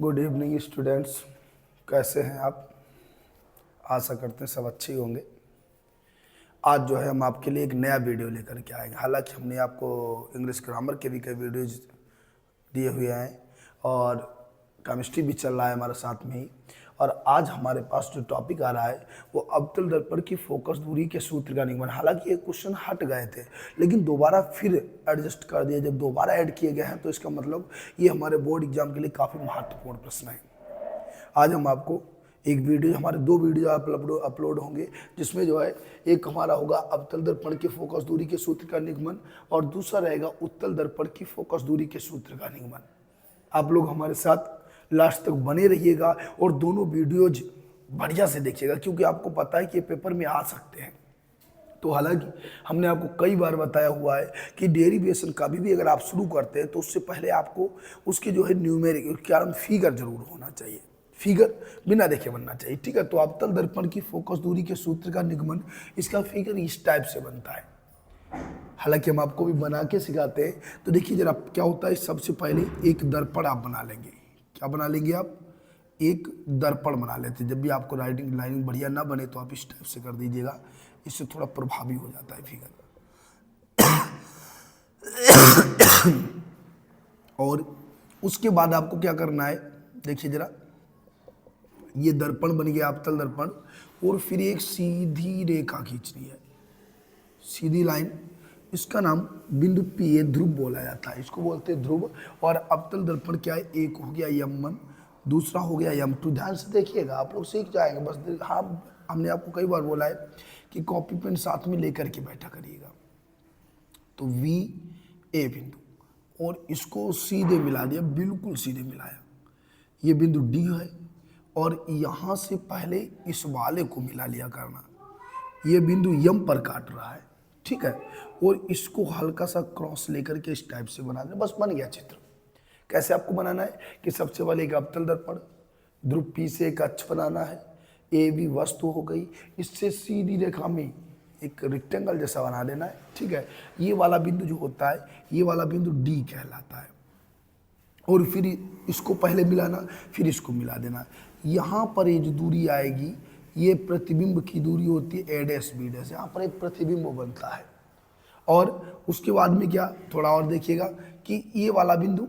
Good evening students, कैसे हैं आप? आशा करते हैं सब अच्छे ही होंगे। आज जो है हम आपके लिए एक नया वीडियो लेकर के आएंगे। हालांकि हमने आपको इंग्लिश ग्रामर के भी कई वीडियोज दिए हुए हैं और केमिस्ट्री भी चल रहा है हमारे साथ में ही। और आज हमारे पास जो टॉपिक आ रहा है वो अवतल दर्पण की फोकस दूरी के सूत्र का निगमन। हालांकि ये क्वेश्चन हट गए थे लेकिन दोबारा फिर एडजस्ट कर दिए। जब दोबारा ऐड किए गए हैं तो इसका मतलब ये हमारे बोर्ड एग्जाम के लिए काफ़ी महत्वपूर्ण प्रश्न है। आज हम आपको एक वीडियो, हमारे दो वीडियो अपलोड होंगे, जिसमें जो है एक हमारा होगा अवतल दर्पण की फोकस दूरी के सूत्र का निगमन और दूसरा रहेगा उत्तल दर्पण की फोकस दूरी के सूत्र का निगमन। आप लोग हमारे साथ लास्ट तक बने रहिएगा और दोनों वीडियोज बढ़िया से देखिएगा, क्योंकि आपको पता है कि ये पेपर में आ सकते हैं। तो हालांकि हमने आपको कई बार बताया हुआ है कि डेरिवेशन का भी अगर आप शुरू करते हैं तो उससे पहले आपको उसके जो है न्यूमेरिक क्या फिगर जरूर होना चाहिए, फिगर बिना देखे बनना चाहिए, ठीक है। तो अवतल दर्पण की फोकस दूरी के सूत्र का निगमन, इसका फिगर इस टाइप से बनता है। हालांकि हम आपको भी बना के सिखाते हैं। तो देखिए जरा क्या होता है। सबसे पहले एक दर्पण आप बना लेंगे। क्या बना लेंगे आप? एक दर्पण बना लेते हैं। जब भी आपको राइटिंग लाइनिंग बढ़िया ना बने तो आप इस टाइप से कर दीजिएगा, इससे थोड़ा प्रभावी हो जाता है फिगर। और उसके बाद आपको क्या करना है, देखिए जरा, ये दर्पण बन गया अवतल दर्पण, और फिर एक सीधी रेखा खींचनी है, सीधी लाइन। इसका नाम बिंदु पी ए ध्रुव बोला जाता है, इसको बोलते हैं ध्रुव। और अवतल दर्पण क्या है, एक हो गया यम1, दूसरा हो गया यम2। ध्यान से देखिएगा, आप लोग सीख जाएंगे बस। हाँ, हमने आपको कई बार बोला है कि कॉपी पेन साथ में लेकर के बैठा करिएगा। तो वी ए बिंदु और इसको सीधे मिला दिया, बिल्कुल सीधे मिलाया। ये बिंदु डी है और यहाँ से पहले इस वाले को मिला लिया करना। ये बिंदु यम पर काट रहा है, ठीक है। और इसको हल्का सा क्रॉस लेकर के इस टाइप से बना दें, बस बन गया चित्र। कैसे आपको बनाना है कि सबसे पहले एक अवतल दर्पण, ध्रुव पी से एक अक्ष बनाना है, ए बी वस्तु हो गई, इससे सीधी रेखा में एक रेक्टेंगल जैसा बना देना है, ठीक है। ये वाला बिंदु जो होता है, ये वाला बिंदु डी कहलाता है। और फिर इसको पहले मिलाना, फिर इसको मिला देना। यहाँ पर ये जो दूरी आएगी, ये प्रतिबिंब की दूरी होती है ए डैश बी डैश। यहाँ पर एक प्रतिबिंब बनता है। और उसके बाद में क्या, थोड़ा और देखिएगा कि ये वाला बिंदु,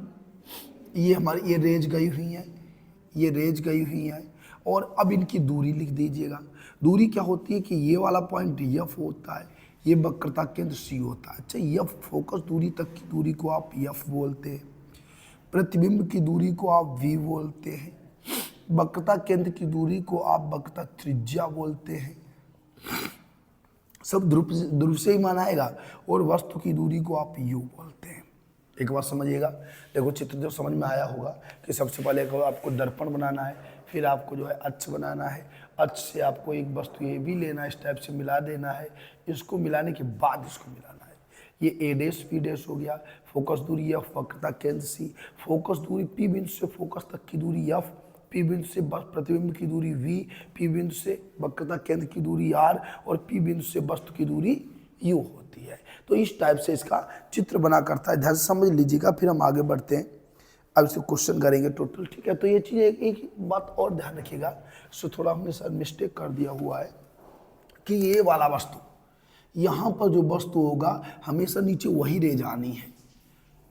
ये हमारी ये रेंज गई हुई है, ये रेंज गई हुई है। और अब इनकी दूरी लिख दीजिएगा। दूरी क्या होती है कि ये वाला पॉइंट एफ होता है, ये वक्रता केंद्र सी होता है। अच्छा, एफ फोकस दूरी तक की दूरी को आप एफ बोलते हैं, प्रतिबिंब की दूरी को आप वी बोलते हैं, वक्रता केंद्र की दूरी को आप वक्रता त्रिज्या बोलते हैं। सब ध्रुव से ही मानाएगा। और वस्तु की दूरी को आप यू बोलते हैं। एक बार समझिएगा, देखो चित्र जो समझ में आया होगा कि सबसे पहले आपको दर्पण बनाना है, फिर आपको जो है अक्ष बनाना है, अक्ष से आपको एक वस्तु ये भी लेना है, इस टाइप से मिला देना है। इसको मिलाने के बाद इसको मिलाना है। ये ए डैश पी डैश हो गया, फोकस दूरी एफ, वक्रता केंद्र सी, फोकस दूरी पी बिंदु से फोकस तक की दूरी एफ, पी बिंदु से प्रतिबिंब की दूरी वी, पी बिंदु से वक्रता केंद्र की दूरी आर, और पी बिंदु से वस्तु की दूरी यू होती है। तो इस टाइप से इसका चित्र बना करता है। ध्यान से समझ लीजिएगा, फिर हम आगे बढ़ते हैं। अब इसे क्वेश्चन करेंगे टोटल, ठीक है। तो ये चीज़ एक बात और ध्यान रखिएगा, इससे थोड़ा हमने सर मिस्टेक कर दिया हुआ है कि ये वाला वस्तु, यहाँ पर जो वस्तु होगा हमेशा नीचे वही रेंज आनी है।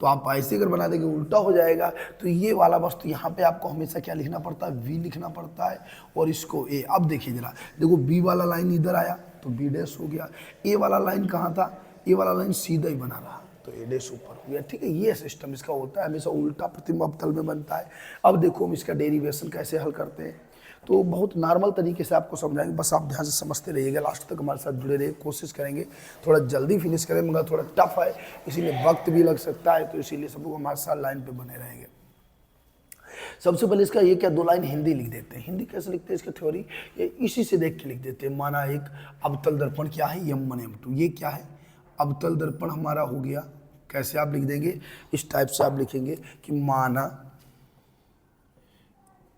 तो आप ऐसे अगर बना देंगे उल्टा हो जाएगा। तो ये वाला वस्तु यहाँ पे आपको हमेशा क्या लिखना पड़ता है, वी लिखना पड़ता है, और इसको ए। अब देखिए जरा, देखो बी वाला लाइन इधर आया तो बी डैश हो गया, ए वाला लाइन कहाँ था, ए वाला लाइन सीधा ही बना रहा तो ए डैश ऊपर हो गया, ठीक है। ये सिस्टम इसका होता है, हमेशा उल्टा प्रतिबिंब अवतल में बनता है। अब देखो हम इसका डेरिवेशन कैसे हल करते हैं। तो बहुत नॉर्मल तरीके से आपको समझाएंगे, बस आप ध्यान से समझते रहिएगा, लास्ट तक हमारे साथ जुड़े रहिए। कोशिश करेंगे थोड़ा जल्दी फिनिश करें, मगर थोड़ा टफ है, इसीलिए वक्त भी लग सकता है। तो इसीलिए सब लोग हमारे साथ लाइन पे बने रहेंगे। सबसे पहले इसका ये क्या, दो लाइन हिंदी लिख देते हैं। हिंदी कैसे लिखते हैं इसका थ्योरी, ये इसी से देख के लिख देते हैं। माना एक अवतल दर्पण क्या है, यम1 यम2। ये क्या है, अवतल दर्पण हमारा हो गया। कैसे आप लिख देंगे, इस टाइप से आप लिखेंगे कि माना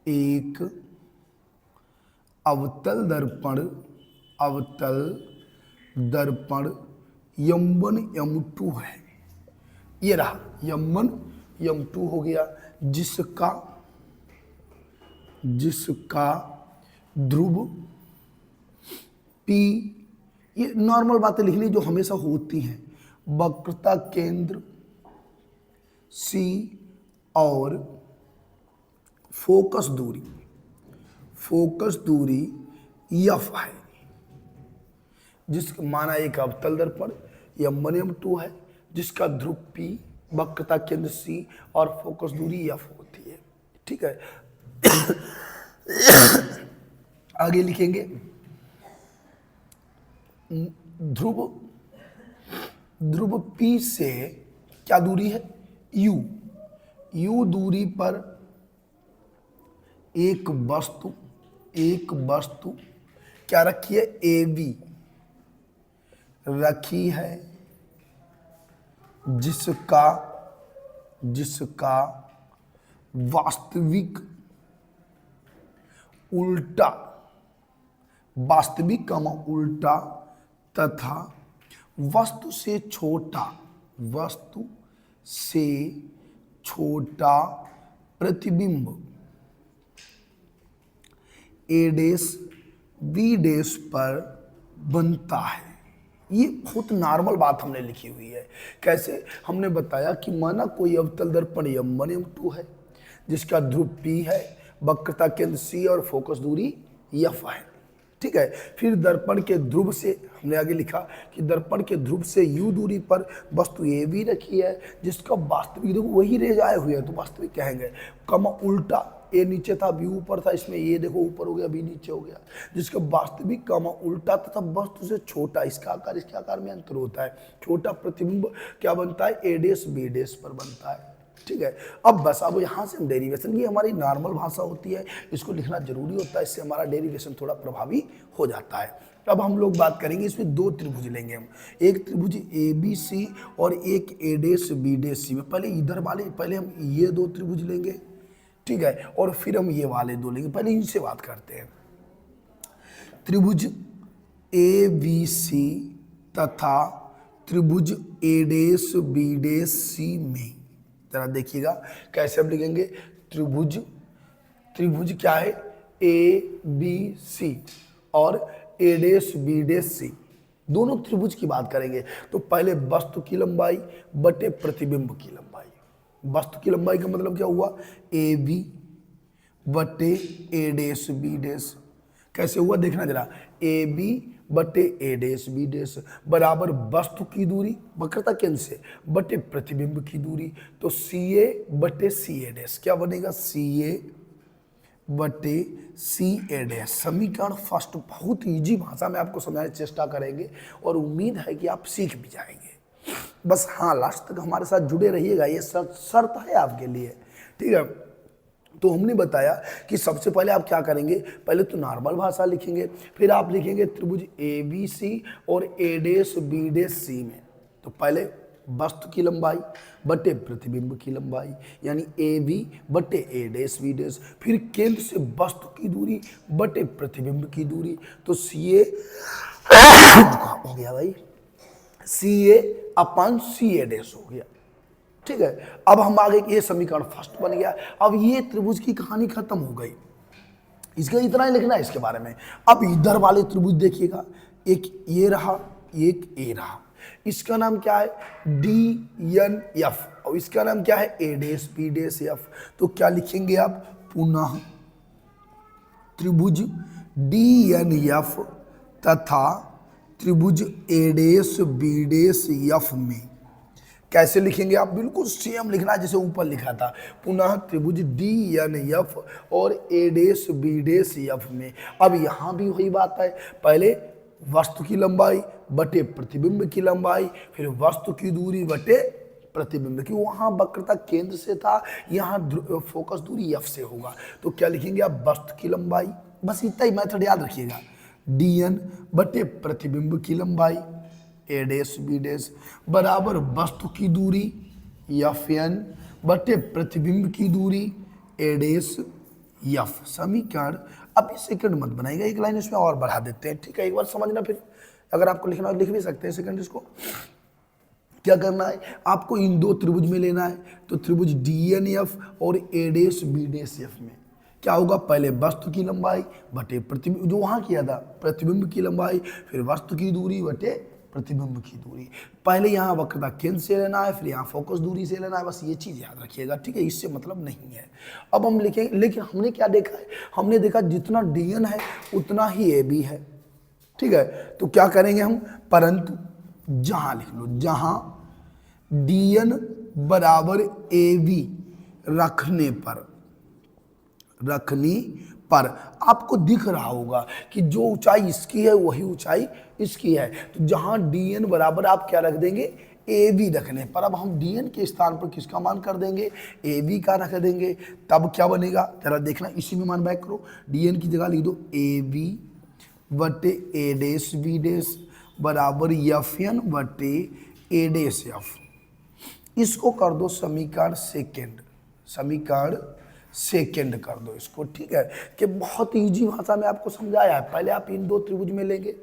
एक अवतल दर्पण, अवतल दर्पण यम1 यम2 है। ये रहा यम1 यम2 हो गया, जिसका जिसका ध्रुव P, ये नॉर्मल बातें लिख ली जो हमेशा होती हैं, वक्रता केंद्र C और फोकस दूरी F है, जिसका माना एक अवतल दर्पण M1 M2 है, जिसका ध्रुव P, वक्रता केंद्र C और फोकस दूरी F होती है। ठीक है, आगे लिखेंगे ध्रुव P से क्या दूरी है, U दूरी पर एक वस्तु क्या रखी है, AB रखी है, जिसका वास्तविक उल्टा तथा वस्तु से छोटा प्रतिबिंब A' B' पर बनता है। ये बहुत नॉर्मल बात हमने लिखी हुई है। कैसे, हमने बताया कि माना कोई अवतल दर्पण M1 M2 है, जिसका ध्रुव P है, वक्रता केंद्र C और फोकस दूरी F है। ठीक है, फिर दर्पण के ध्रुव से हमने आगे लिखा कि दर्पण के ध्रुव से U दूरी पर वस्तु AB रखी है, जिसका वास्तविक, देखो वही रेज आए हुए हैं तो वास्तविक कहेंगे, कमा उल्टा, A नीचे था B ऊपर था, इसमें ये देखो ऊपर हो गया B नीचे हो गया, जिसका वास्तविक कमा उल्टा तथा वस्तु से छोटा, इसका आकार इसके आकार में अंतर होता है, छोटा प्रतिबिंब क्या बनता है, A' B' पर बनता है। ठीक है, अब बस अब यहाँ से हम डेरिवेशन, ये हमारी नॉर्मल भाषा होती है, इसको लिखना जरूरी होता है, इससे हमारा डेरिवेशन थोड़ा प्रभावी हो जाता है। अब हम लोग बात करेंगे, इसमें दो त्रिभुज लेंगे हम, एक त्रिभुज ABC और एक A' B' में, पहले इधर वाले, पहले हम ये दो त्रिभुज लेंगे, ठीक है, और फिर हम ये वाले दो लेंगे। पहले इनसे बात करते हैं। त्रिभुज ABC तथा त्रिभुज A' B' में जरा देखिएगा कैसे हम लिखेंगे, त्रिभुज क्या है, ABC और A' B' दोनों त्रिभुज की बात करेंगे। तो पहले वस्तु की लंबाई बटे प्रतिबिंब की लंबाई। वस्तु की लंबाई का मतलब क्या हुआ, AB बटे A' B' कैसे हुआ देखना जरा, AB बटे A' B' बराबर वस्तु की दूरी वक्रता केंद्र से बटे प्रतिबिंब की दूरी, तो CA बटे CA' क्या बनेगा, CA बटे CA'। समीकरण फर्स्ट, बहुत इजी भाषा में आपको समझाने की चेष्टा करेंगे और उम्मीद है कि आप सीख भी जाएंगे। बस हाँ, लास्ट तक हमारे साथ जुड़े रहिएगा, ये शर्त है आपके लिए। ठीक है, तो हमने बताया कि सबसे पहले आप क्या करेंगे, पहले तो नॉर्मल भाषा लिखेंगे, फिर आप लिखेंगे त्रिभुज ABC और A' B' में। तो पहले वस्तु की लंबाई बटे प्रतिबिंब की लंबाई, यानी AB बटे A' B', फिर केंद्र से वस्तु की दूरी बटे प्रतिबिंब की दूरी, तो CA हो गया भाई, CA अपन CA' हो गया। ठीक है, अब हम आगे, ये समीकरण फर्स्ट बन गया। अब ये त्रिभुज की कहानी खत्म हो गई, इसका इतना ही लिखना है इसके बारे में। अब इधर वाले त्रिभुज देखिएगा, एक ये रहा, एक ये रहा, इसका नाम क्या है, DNF और इसका नाम क्या है, A' B' F। तो क्या लिखेंगे आप, पुनः त्रिभुज DNF तथा त्रिभुज A' B' F में कैसे लिखेंगे आप, बिल्कुल सेम लिखना है जैसे ऊपर लिखा था, पुनः त्रिभुज DNF और A' B' F में। अब यहाँ भी वही बात है, पहले वस्तु की लंबाई बटे प्रतिबिंब की लंबाई, फिर वस्तु की दूरी बटे प्रतिबिंब की, वहाँ वक्रता केंद्र से था, यहाँ फोकस दूरी F से होगा। तो क्या लिखेंगे आप, वस्तु की लंबाई, बस इतना ही मेथड याद रखिएगा, DN बटे प्रतिबिंब की लंबाई A' B' बराबर वस्तु की दूरी FN बटे प्रतिबिंब की दूरी A' F। समीकरण, अब ये सेकंड मत बनाएगा, एक लाइन इसमें और बढ़ा देते हैं। ठीक है, एक बार समझना, फिर अगर आपको लिखना हो लिख भी सकते हैं। सेकंड इसको क्या करना है, आपको इन दो त्रिभुज में लेना है, तो त्रिभुज DNF और A' B' F में क्या होगा, पहले वस्तु की लंबाई बटे प्रतिबिंब, जो वहां किया था, प्रतिबिंब की लंबाई, फिर वस्तु की दूरी बटे प्रतिबिंब की दूरी। पहले यहाँ वक्रता केंद्र से लेना है, फिर यहाँ फोकस दूरी से लेना है, बस ये चीज याद रखिएगा, ठीक है, इससे मतलब नहीं है। अब हम लिखेंगे, लेकिन हमने क्या देखा है, हमने देखा जितना dn है उतना ही AB है, ठीक है। तो क्या करेंगे हम, परंतु जहां लिख लो, जहां dn बराबर AB रखने पर आपको दिख रहा होगा कि जो ऊंचाई इसकी है वही ऊंचाई इसकी है, तो जहां dn बराबर आप क्या रख देंगे, AB रखने पर। अब हम dn के स्थान पर किसका मान कर देंगे, AB का रख देंगे, तब क्या बनेगा जरा देखना, इसी में मान बैक करो, dn की जगह लिख दो AB बटे A डैश B डैश बराबर FN बटे A डैश F। इसको कर दो समीकरण सेकेंड कर दो इसको, ठीक है, कि बहुत इजी भाषा में आपको समझाया है। पहले आप इन दो त्रिभुज में लेंगे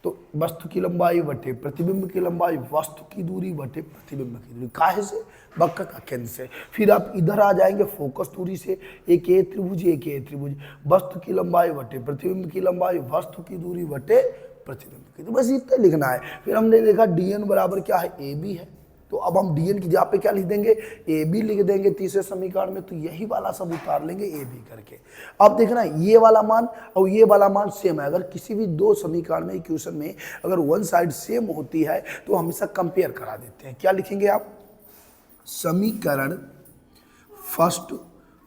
तो वस्तु की लंबाई बटे प्रतिबिंब की लंबाई, वस्तु की दूरी बटे प्रतिबिंब की दूरी, काहे से, वक्र का केंद्र से। फिर आप इधर आ जाएंगे फोकस दूरी से, एक ए त्रिभुज, वस्तु की लंबाई बटे प्रतिबिंब की लंबाई, वस्तु की दूरी बटे प्रतिबिंब की दूरी, बस इतना लिखना है। फिर हमने देखा dn बराबर क्या है, AB है, तो अब हम dn की जगह पे क्या लिख देंगे, AB लिख देंगे तीसरे समीकरण में, तो यही वाला सब उतार लेंगे AB करके। अब देखना ये वाला मान और ये वाला मान सेम है, अगर किसी भी दो समीकरण में, इक्वेशन में अगर वन साइड सेम होती है तो हमेशा कंपेयर करा देते हैं। क्या लिखेंगे आप, समीकरण फर्स्ट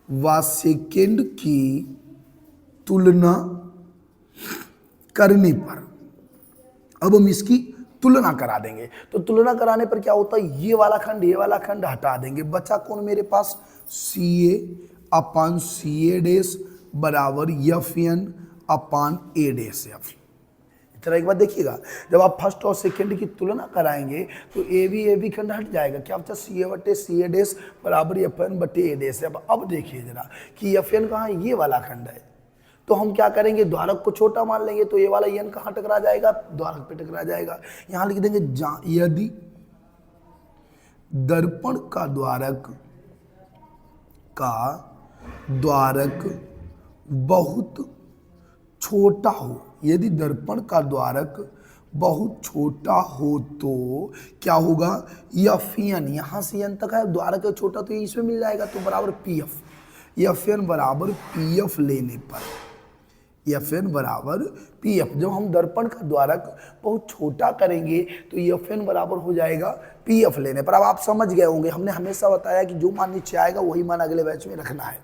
व सेकेंड की तुलना करने पर, अब हम इसकी तुलना करा देंगे, तो तुलना कराने पर क्या होता है, ये वाला खंड हटा देंगे, बचा कौन मेरे पास, CA अपान CA डैश बराबर FN upon A dash F। इतना एक बात देखिएगा, जब आप फर्स्ट और सेकंड की तुलना कराएंगे तो AB खंड हट जाएगा, क्या बचा, CA बटे CA डैश बराबर FN बटे A डैश F। अब देखिए जरा कि FN कहाँ है, ये वाला खंड है, तो हम क्या करेंगे, द्वारक को छोटा मान लेंगे, तो ये वाला n कहाँ टकरा जाएगा, द्वारक पे टकरा जाएगा। यहां लिख देंगे यदि दर्पण का द्वारक बहुत छोटा हो, यदि दर्पण का द्वारक बहुत छोटा हो तो क्या होगा, FN, यहां से n तक है, द्वारक छोटा तो इसमें मिल जाएगा, तो बराबर PF, FN बराबर PF लेने पर, FN बराबर PF, जब हम दर्पण का द्वारक बहुत छोटा करेंगे तो FN बराबर हो जाएगा PF लेने पर। अब आप समझ गए होंगे, हमने हमेशा बताया कि जो मान नीचे आएगा वही मान अगले बैच में रखना है,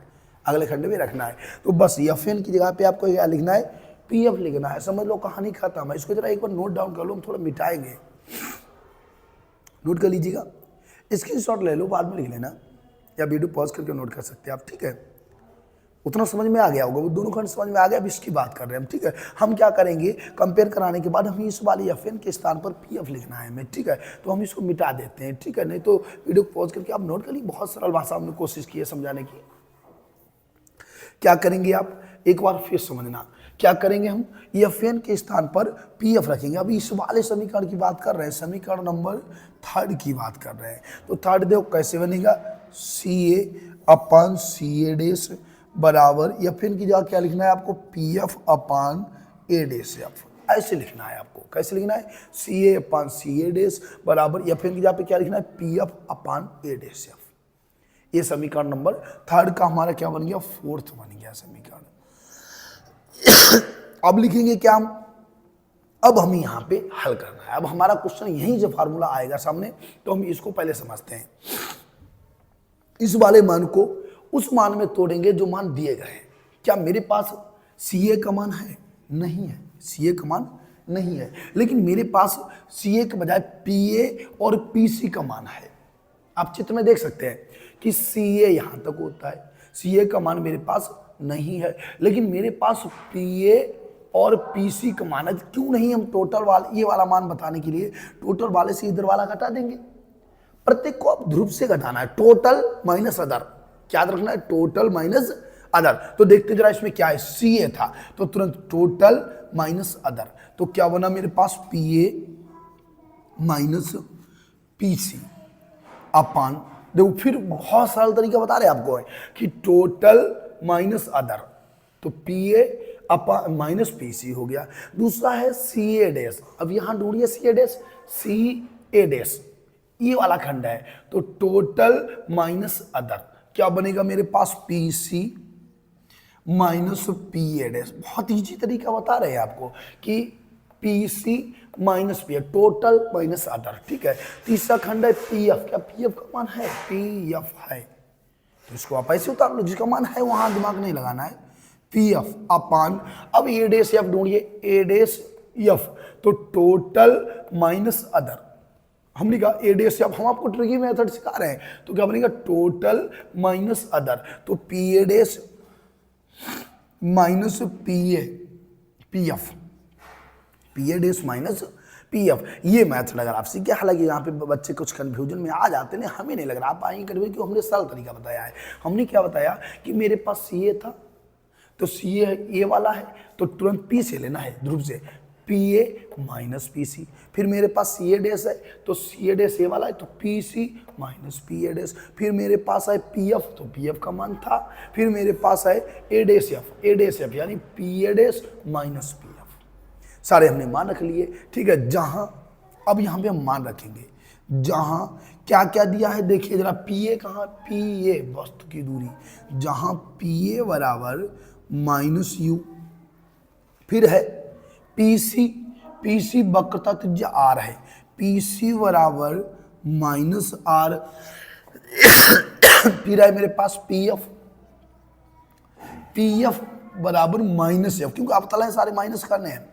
अगले खंड में रखना है, तो बस FN की जगह पे आपको क्या लिखना है, PF लिखना है, समझ लो कहानी खत्म है। इसको जरा एक बार नोट डाउन कर लो, हम थोड़ा मिटाएंगे, नोट कर लीजिएगा, स्क्रीनशॉट ले लो, बाद में लिख लेना या वीडियो पॉज करके नोट कर सकते हैं आप, ठीक है, उतना समझ में आ गया होगा, वो दोनों खंड समझ में आ गया। अब इसकी बात कर रहे हैं हम, ठीक है, हम क्या करेंगे, कंपेयर कराने के बाद हमें इस वाली FN के स्थान पर PF लिखना है हमें, ठीक है, तो हम इसको मिटा देते हैं, ठीक है, नहीं तो वीडियो को पॉज करके आप नोट कर लीजिए, बहुत सरल भाषा हमने कोशिश की है समझाने की। क्या करेंगे आप, एक बार फिर समझना, क्या करेंगे हम, FN के स्थान पर PF रखेंगे। अभी इस वाले समीकरण की बात कर रहे हैं, समीकरण नंबर 3 की बात कर रहे हैं, तो 3 देखो कैसे बनेगा, CA अपान CA डैश बराबर FN की जगह क्या लिखना है आपको, PF upon A dash F, ऐसे लिखना है आपको, कैसे लिखना है, CA अपान CA डैश बराबर FN की जगह पे क्या लिखना है, PF upon A dash F। ये समीकरण नंबर 3 का हमारा क्या बन गया, 4th बन गया समीकरण। अब लिखेंगे क्या हम, अब हमें यहाँ पे हल करना है, अब हमारा क्वेश्चन यहीं से फार्मूला आएगा सामने, तो हम इसको पहले समझते हैं। इस वाले मान को उस मान में तोड़ेंगे जो मान दिए गए हैं। क्या मेरे पास CA का मान है, नहीं है, CA का मान नहीं है, लेकिन मेरे पास CA के बजाय PA और PC का मान है। आप चित्र में देख सकते हैं कि CA यहां तक होता है, CA का मान मेरे पास नहीं है, लेकिन मेरे पास PA और PC का मान है। क्यों नहीं, हम टोटल वाला, ये वाला मान बताने के लिए टोटल वाले से इधर वाला घटा देंगे, प्रत्येक को अब ध्रुव से घटाना है, टोटल माइनस अदर, क्या रखना है, टोटल माइनस अदर। तो देखते जरा इसमें क्या है, CA था तो तुरंत टोटल माइनस अदर, तो क्या बना मेरे पास, PA माइनस PC अपान, देखो फिर बहुत सरल तरीका बता रहे हैं आपको है कि टोटल माइनस अदर, तो पी ए अपा माइनस पी सी हो गया। दूसरा है सी ए डैश, अब यहां ढूंढिए सी ए डैश, सी ए डैश ये वाला खंड है, तो टोटल माइनस अदर क्या बनेगा मेरे पास, P C minus P A dash. बहुत इजी तरीका बता रहे हैं आपको कि P C minus P, total minus other, ठीक है। तीसरा खंड है पी एफ, क्या पी एफ का मान है, पी एफ है, तो इसको आप ऐसे उतार लो, जिसका मान है वहां दिमाग नहीं लगाना है, पी एफ अपान, अब ए डेस एफ ढूंढिए, ए डेस एफ, तो टोटल माइनस अदर, हमने कहा ए डेस एफ, हम आपको ट्रिकी मेथड सिखा रहे हैं, तो क्या बनेगा टोटल माइनस अदर, तो पी ए डेस minus P A P F, P A डेस माइनस पी एफ, ये मैथड अगर आप सीखे, हालांकि यहाँ पे बच्चे कुछ कंफ्यूजन में आ जाते हैं, हमें नहीं लग रहा आप आएंगे करीब, क्यों हमने सरल तरीका बताया है। हमने क्या बताया कि मेरे पास सी ए था, तो सी ए वाला है, तो तुरंत पी से लेना है ध्रुव से, P A minus P C, फिर मेरे पास सी ए डैश है, तो सी ए डैश ए वाला है, तो P C minus P A dash, फिर मेरे पास है पी एफ, तो पी एफ का मान था, फिर मेरे पास है ए डैश एफ यानी P A dash minus P F, सारे हमने मान रख लिए, ठीक है। जहां अब यहां पे हम मान रखेंगे, जहां क्या क्या दिया है देखिए जरा, पी ए कहाँ, पी ए वस्तु की दूरी, जहां पी ए बराबर माइनस यू, फिर है पी सी वक्रता त्रिज्या आर है, पी सी बराबर माइनस आर, फिर है मेरे पास पी एफ बराबर माइनस एफ, क्योंकि आप तला है सारे माइनस करने हैं,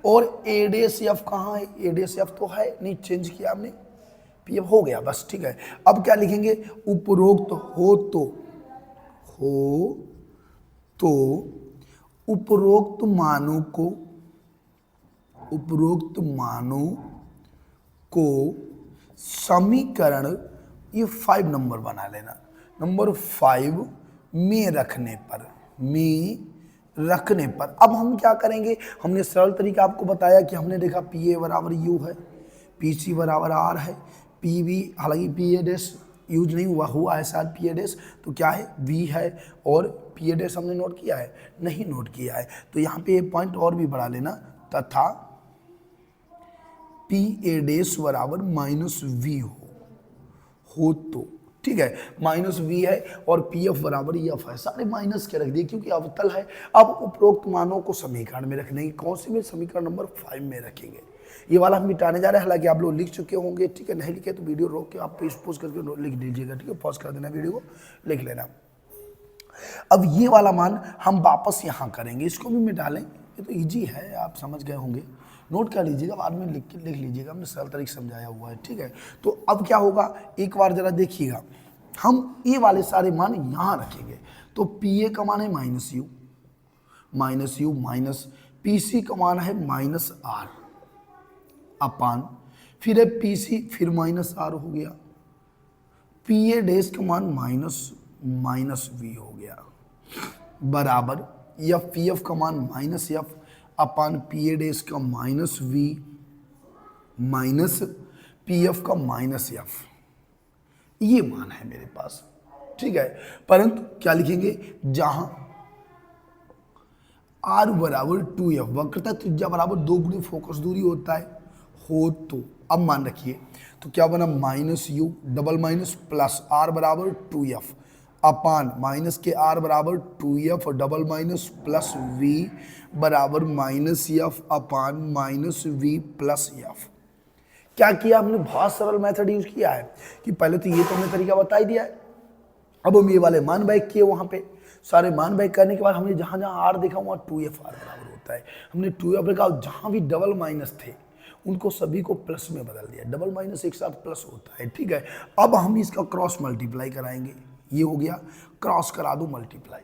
और ए डेस एफ कहाँ है, ए डेस एफ तो है नहीं, चेंज किया हमने, पी एफ हो गया बस, ठीक है। अब क्या लिखेंगे, उपरोक्त हो तो उपरोक्त मानों को समीकरण, ये 5 नंबर बना लेना, नंबर 5 में रखने पर अब हम क्या करेंगे, हमने सरल तरीका आपको बताया कि हमने देखा पी ए बराबर यू है, पी सी बराबर आर है, पी वी, हालांकि पी ए डैश यूज नहीं हुआ है शायद, पी ए डैश तो क्या है वी है, और पी ए डैश हमने नोट किया है, नहीं नोट किया है, तो यहाँ पे एक पॉइंट और भी बढ़ा लेना, तथा पी ए डैश बराबर माइनस वी हो तो, ठीक है, माइनस वी है, और पी एफ बराबर एफ है, सारे माइनस के रख दिए क्योंकि अवतल है। अब उपरोक्त मानों को समीकरण में रखने की, कौन सी में, समीकरण नंबर 5 में रखेंगे, ये वाला हम मिटाने जा रहे हैं, हालांकि आप लोग लिख चुके होंगे, ठीक है, नहीं लिखे तो वीडियो रोक के आप पोज करके लिख दीजिएगा, ठीक है, पॉज कर देना वीडियो को, लिख लेना। अब ये वाला मान हम वापस यहाँ करेंगे, इसको भी मिटा लें, ये तो ईजी है, आप समझ गए होंगे, नोट कर लीजिएगा, बाद में लिख लीजिएगा, हमने सरल तरीके समझाया हुआ है, ठीक है। तो अब क्या होगा, एक बार जरा देखिएगा, हम ये वाले सारे मान यहाँ रखेंगे, तो पी ए का मान है minus U minus P C का मान है माइनस आर अपान, फिर है पी सी, फिर माइनस आर हो गया, पी ए डैश का मान माइनस वी हो गया, बराबर एफ पी एफ का मान minus F upon P A dash का minus V minus P F का माइनस एफ, ये मान है मेरे पास, ठीक है। परंतु क्या लिखेंगे, जहां आर बराबर 2f, वक्रता त्रिज्या बराबर 2 गुणी फोकस दूरी होता है, हो तो अब मान रखिए, तो क्या बना minus U double minus plus R बराबर 2f अपान माइनस के आर बराबर 2f double minus plus V बराबर minus F upon minus V plus F. क्या किया हमने, बहुत सरल मेथड यूज किया है कि पहले तो ये तो हमने तरीका बता ही दिया है, अब हम ये वाले मान बैक किए, वहां पे सारे मान बैक करने के बाद हमने जहां जहां आर देखा वहां 2f आर बराबर होता है, हमने 2f लिखा, जहां भी डबल माइनस थे उनको सभी को प्लस में बदल दिया, डबल माइनस एक साथ प्लस होता है, ठीक है। अब हम इसका क्रॉस मल्टीप्लाई कराएंगे, ये हो गया, क्रॉस करा दो मल्टीप्लाई,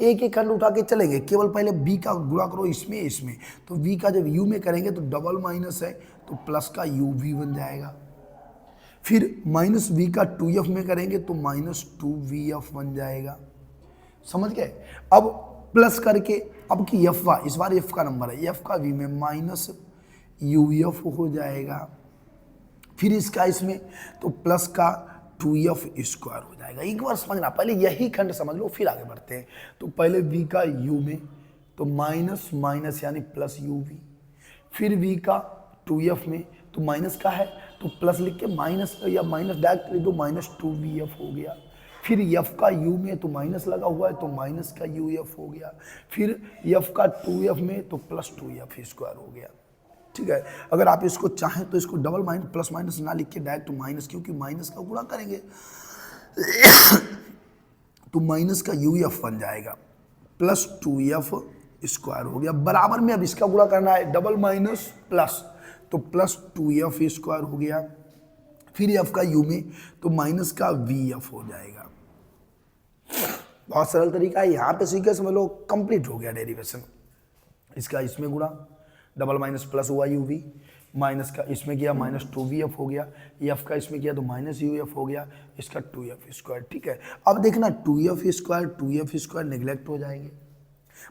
एक एक खंड उठा के चलेंगे, केवल पहले b का गुणा करो इसमें, तो v का जब u में करेंगे तो डबल माइनस है तो प्लस का uv बन जाएगा, फिर माइनस v का 2f में करेंगे तो माइनस 2vf बन जाएगा, समझ गए। अब प्लस करके, अब की f का, इस बार f का नंबर है, f का v में माइनस uf हो जाएगा, फिर इसका इसमें तो प्लस का 2f स्क्वायर हो जाएगा। एक बार समझना, पहले यही खंड समझ लो फिर आगे बढ़ते हैं। तो पहले v का u में तो माइनस माइनस यानी प्लस uv, फिर v का 2f में तो माइनस का है तो प्लस लिख के माइनस या माइनस डायरेक्ट लिख दो, माइनस 2vf हो गया। फिर f का u में तो माइनस लगा हुआ है तो माइनस का uf हो गया। फिर f का 2f में तो प्लस 2f स्क्वायर हो गया। ठीक है, अगर आप इसको चाहें तो इसको डबल माइनस प्लस माइनस ना लिख के डायरेक्ट माइनस, क्योंकि माइनस का गुणा करेंगे तो माइनस का uf बन जाएगा प्लस 2f स्क्वायर हो गया। बराबर में अब इसका गुणा करना है, डबल माइनस प्लस तो प्लस 2f स्क्वायर हो गया। फिर f का u में तो माइनस का vf हो जाएगा। बहुत सरल तरीका है, यहाँ पे सीखे समझ लो कंप्लीट हो गया डेरिवेशन। इसका इसमें गुणा, डबल माइनस प्लस हुआ uv, माइनस का इसमें किया माइनस 2vf हो गया, f का इसमें किया तो माइनस uf हो गया, इसका 2f स्क्वायर। ठीक है, अब देखना 2f स्क्वायर नेग्लेक्ट हो जाएंगे।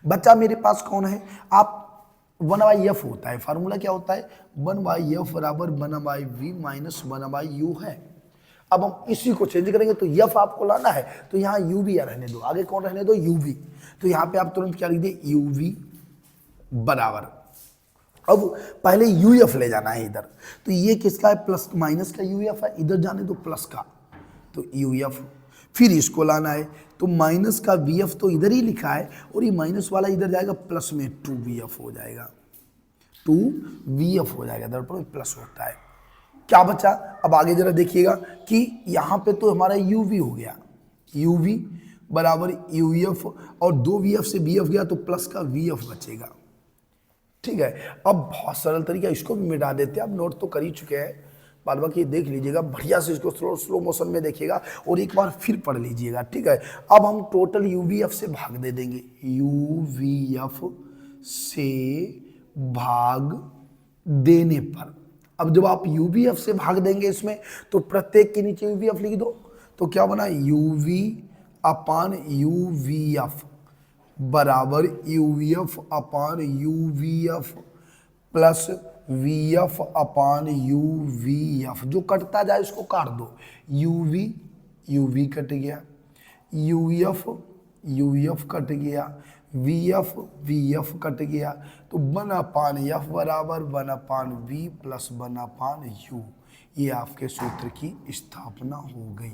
बच्चा मेरे पास कौन है, आप 1/f होता है, फार्मूला क्या होता है 1/f बराबर 1/v माइनस 1/u है। अब हम इसी को चेंज करेंगे तो f आपको लाना है, तो यहाँ uv रहने दो, आगे कौन रहने दो uv, तो यहाँ पे आप तुरंत क्या लिख दिए uv बराबर, अब पहले uf ले जाना है इधर, तो ये किसका है प्लस माइनस का uf है, इधर जाने दो प्लस का तो uf, फिर इसको लाना है तो माइनस का vf तो इधर ही लिखा है और ये माइनस वाला इधर जाएगा प्लस में 2vf हो जाएगा, 2vf हो जाएगा, दर्पण में प्लस होता है। क्या बचा, अब आगे जरा देखिएगा कि यहाँ पे तो हमारा uv हो गया, uv बराबर uf और 2vf से vf गया तो प्लस का vf बचेगा। ठीक है, अब बहुत सरल तरीका, इसको भी मिटा देते हैं, अब नोट तो कर ही चुके हैं, बाद बाकी देख लीजिएगा बढ़िया से, इसको स्लो मोशन में देखिएगा और एक बार फिर पढ़ लीजिएगा। ठीक है, अब हम टोटल uvf से भाग दे देंगे, uvf से भाग देने पर, अब जब आप uvf से भाग देंगे इसमें तो प्रत्येक के नीचे uvf लिख दो, तो क्या बना uv अपान uvf बराबर uvf अपान uvf प्लस vf अपान uvf, जो कटता जाए उसको काट दो, uv कट गया, uf कट गया, vf कट गया, तो 1/f बराबर 1/v प्लस 1/u, ये आपके सूत्र की स्थापना हो गई।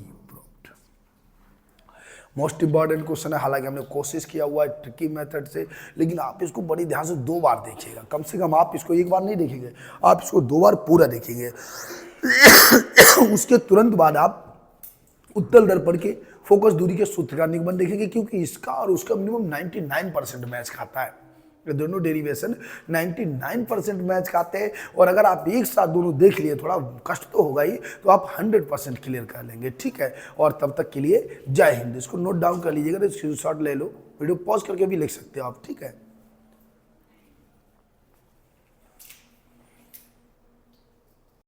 मोस्ट इंपॉर्टेंट क्वेश्चन है, हालांकि हमने कोशिश किया हुआ है ट्रिकी मेथड से, लेकिन आप इसको बड़ी ध्यान से 2 बार देखिएगा, कम से कम आप इसको 1 बार नहीं देखेंगे, आप इसको 2 बार पूरा देखेंगे। उसके तुरंत बाद आप उत्तल दर्पण के फोकस दूरी के सूत्र का निगमन देखेंगे, क्योंकि इसका और उसका मिनिमम 99% मैच खाता है, ये दोनों डेरिवेशन 99% मैच खाते हैं। और अगर आप एक साथ दोनों देख लिए, थोड़ा कष्ट तो होगा ही, तो आप 100% क्लियर कर लेंगे। ठीक है, और तब तक के लिए जय हिंद। इसको नोट डाउन कर लीजिएगा, स्क्रीनशॉट ले लो, वीडियो पॉज करके भी लिख सकते हो आप। ठीक है।